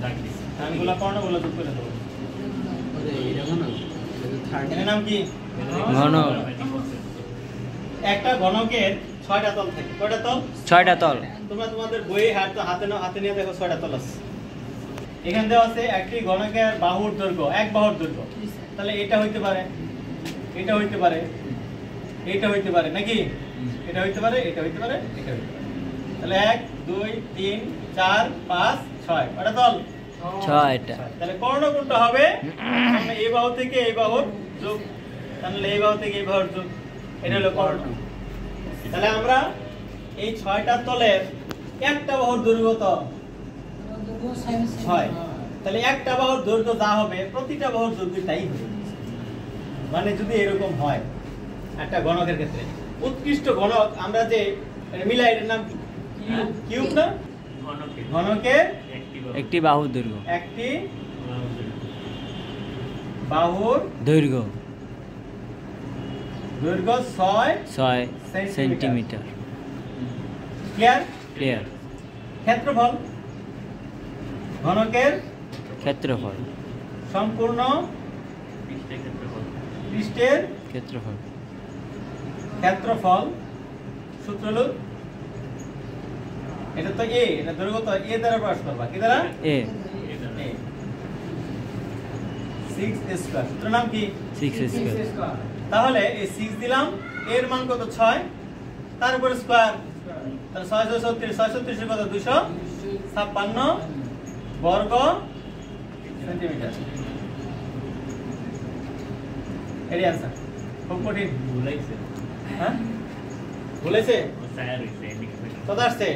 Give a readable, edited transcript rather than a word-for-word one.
নামগুলো কর্ণগুলো যোগ করে দেবো। এর নাম কি? ঘনক। একটা ঘনকের 6টা তল থাকে। কয়টা তল? 6টা তল। তোমরা তোমাদের বইয়ে হাতে নিয়ে দেখো 6টা তল আছে। এখানে দেওয়া আছে একটি ঘনকের বাহুর দৈর্ঘ্য, এক বাহুর দৈর্ঘ্য। তাহলে এটা হইতে পারে, এটা হইতে পারে, এটা হইতে পারে নাকি? এটা হইতে পারে, এটা হইতে পারে, এটা হইতে পারে। তাহলে 1 2 3 4 5 6 কয়টা তল? 6টা। তাহলে কর্ণ কোনটা হবে? মানে এই বাহু থেকে এই বাহুর যোগ, তাহলে এই বাহু থেকে এই বাহুর যোগ, এটা হলো কর্ণ। তাহলে আমরা এই 6টা তলের একটা বাহুর দৈর্ঘ্য তো 6। তাহলে একটা বাহুর দৈর্ঘ্য যা হবে প্রতিটা বাহুর দৈর্ঘ্য তাই হবে। মানে যদি এরকম হয় একটা ঘনকের ক্ষেত্রে, উৎকৃষ্ট ঘনক আমরা যে মিলাই, এর নাম কিউব না? ঘনকের একটি বাহুর দৈর্ঘ্য। একটি বাহুর দৈর্ঘ্য দৈর্ঘ্য 6 সেন্টিমিটার। ক্লিয়ার? ক্লিয়ার। ক্ষেত্রফল, ঘনকের ক্ষেত্রফল, সম্পূর্ণ পৃষ্ঠের ক্ষেত্রফল। ক্ষেত্রফল সূত্র হলো, এটা তো এ, এটা দৈর্ঘ্য তো এ দ্বারা প্রকাশ করবা। কি দ্বারা? এ। 6 স্কয়ার। সূত্র নাম কি? 6 স্কয়ার। তাহলে এই 6 দিলাম, এর মান কত? 6, তার উপরে স্কয়ার। তাহলে 6 36, 636 কত? 256 বর্গ সেন্টিমিটার। এর आंसर খুব কঠিন। ভুলাইছে। হ্যাঁ ভুলাইছে? কত আসছে?